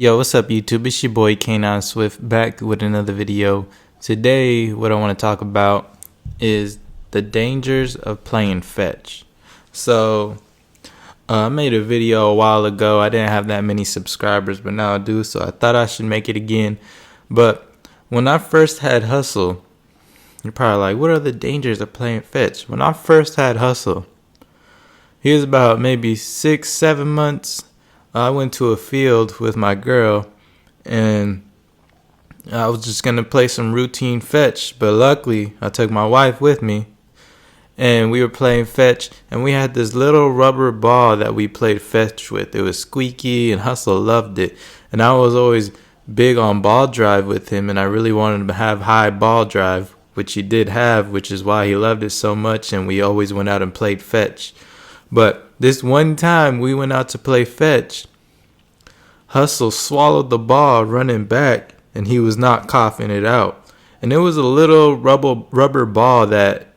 Yo, what's up YouTube? It's your boy K9 Swift back with another video. Today, what I want to talk about is the dangers of playing fetch. So, I made a video a while ago. I didn't have that many subscribers, but now I do, so I thought I should make it again. But when I first had Hustle, you're probably like, what are the dangers of playing fetch? When I first had Hustle, he was about maybe 6-7 months. I went to a field with my girl, and I was just going to play some routine fetch. But luckily, I took my wife with me, and we were playing fetch. And we had this little rubber ball that we played fetch with. It was squeaky, and Hustle loved it. And I was always big on ball drive with him, and I really wanted him to have high ball drive, which he did have, which is why he loved it so much. And we always went out and played fetch. But this one time we went out to play fetch, Hustle swallowed the ball running back, and he was not coughing it out. And it was a little rubber ball that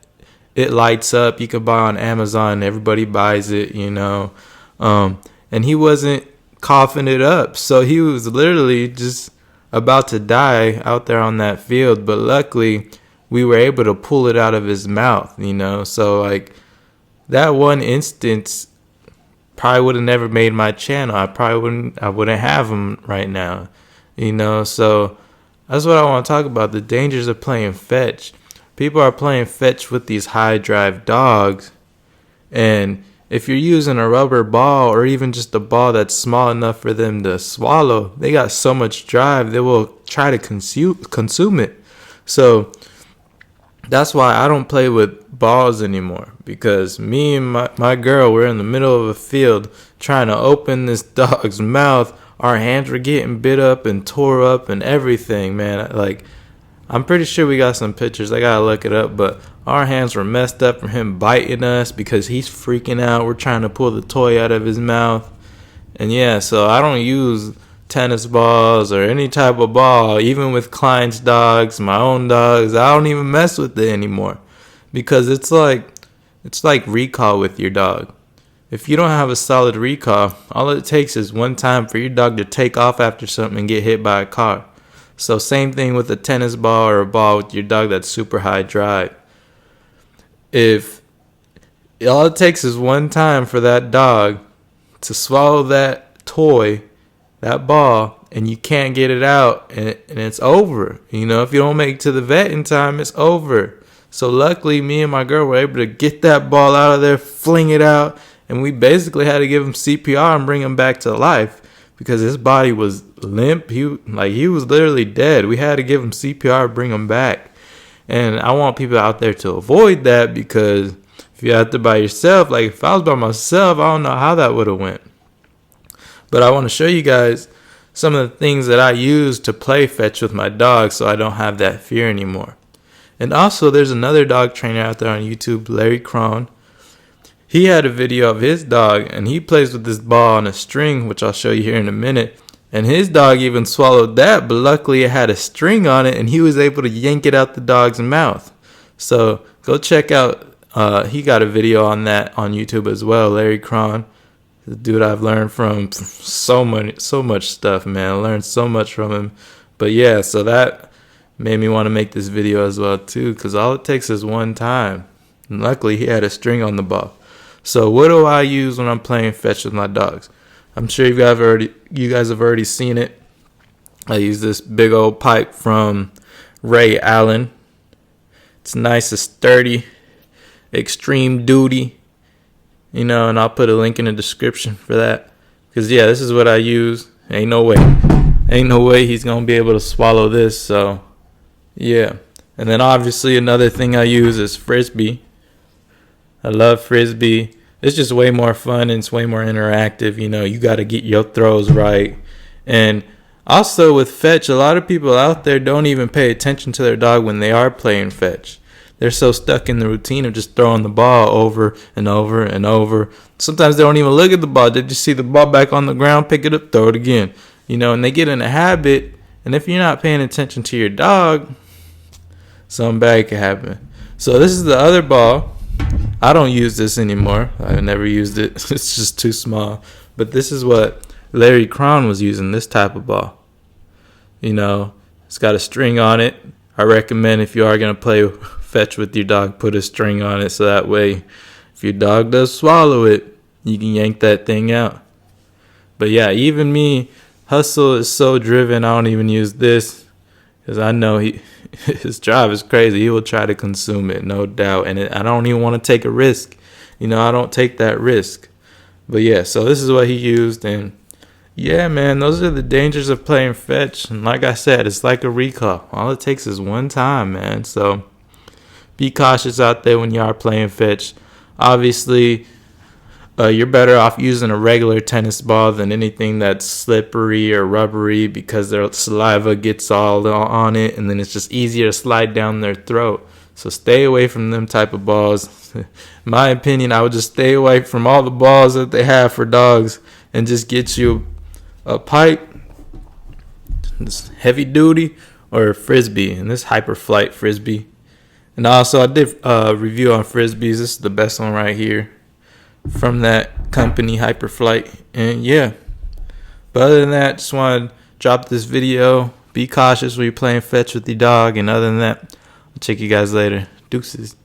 it lights up. You can buy on Amazon. Everybody buys it, you know. And he wasn't coughing it up. So he was literally just about to die out there on that field. But luckily, we were able to pull it out of his mouth, you know. So, like, that one instance probably would have never made my channel. I wouldn't have him right now, you know. So that's what I want to talk about, the dangers of playing fetch. People are playing fetch with these high drive dogs, and if you're using a rubber ball or even just a ball that's small enough for them to swallow, they got so much drive they will try to consume it. So that's why I don't play with balls anymore, because me and my girl were in the middle of a field trying to open this dog's mouth. Our hands were getting bit up and tore up and everything, man. Like, I'm pretty sure we got some pictures. I gotta look it up, but our hands were messed up from him biting us because he's freaking out. We're trying to pull the toy out of his mouth. And yeah, so I don't use tennis balls or any type of ball, even with clients' dogs, my own dogs. I don't even mess with it anymore, because it's like recall with your dog. If you don't have a solid recall, all it takes is one time for your dog to take off after something and get hit by a car. So same thing with a tennis ball or a ball with your dog that's super high drive. If all it takes is one time for that dog to swallow that toy, that ball, and you can't get it out, and it's over. You know, if you don't make it to the vet in time, it's over. So luckily, me and my girl were able to get that ball out of there, fling it out, and we basically had to give him CPR and bring him back to life, because his body was limp. He was literally dead. We had to give him CPR, bring him back. And I want people out there to avoid that, because if you're out there by yourself, like if I was by myself, I don't know how that would have went. But I want to show you guys some of the things that I use to play fetch with my dog, so I don't have that fear anymore. And also, there's another dog trainer out there on YouTube, Larry Cron. He had a video of his dog, and he plays with this ball on a string, which I'll show you here in a minute. And his dog even swallowed that, but luckily it had a string on it, and he was able to yank it out the dog's mouth. So go check out, he got a video on that on YouTube as well, Larry Cron. The dude I've learned from so much stuff, man. I learned so much from him. But yeah, so that made me want to make this video as well too, because all it takes is one time. And luckily, he had a string on the ball. So what do I use when I'm playing fetch with my dogs? I'm sure you guys have already seen it. I use this big old pipe from Ray Allen. It's nice and sturdy, extreme duty. You know, and I'll put a link in the description for that. Because, yeah, this is what I use. Ain't no way he's going to be able to swallow this. So, yeah. And then, obviously, another thing I use is Frisbee. I love Frisbee. It's just way more fun, and it's way more interactive. You know, you got to get your throws right. And also with fetch, a lot of people out there don't even pay attention to their dog when they are playing fetch. They're so stuck in the routine of just throwing the ball over and over and over. Sometimes they don't even look at the ball. They just see the ball back on the ground, pick it up, throw it again. You know, and they get in a habit. And if you're not paying attention to your dog, something bad could happen. So this is the other ball. I don't use this anymore. I've never used it. It's just too small. But this is what Larry Cron was using this type of ball. You know, it's got a string on it. I recommend if you are going to play fetch with your dog, put a string on it so that way if your dog does swallow it, you can yank that thing out. But yeah, even me, Hustle is so driven, I don't even use this because I know his drive is crazy. He will try to consume it, no doubt. And I don't even want to take a risk. You know, I don't take that risk. But yeah, so this is what he used. And yeah, man, those are the dangers of playing fetch. And like I said, it's like a recall. All it takes is one time, man. So be cautious out there when you are playing fetch. Obviously, you're better off using a regular tennis ball than anything that's slippery or rubbery because their saliva gets all on it and then it's just easier to slide down their throat. So stay away from them type of balls. In my opinion, I would just stay away from all the balls that they have for dogs and just get you a pipe, this heavy duty, or a frisbee, and this hyper flight frisbee. And also I did a review on frisbees. This is the best one right here from that company, Hyperflight. And yeah, but other than that, just want to drop this video. Be cautious when you're playing fetch with your dog. And other than that, I'll check you guys later. Deuces.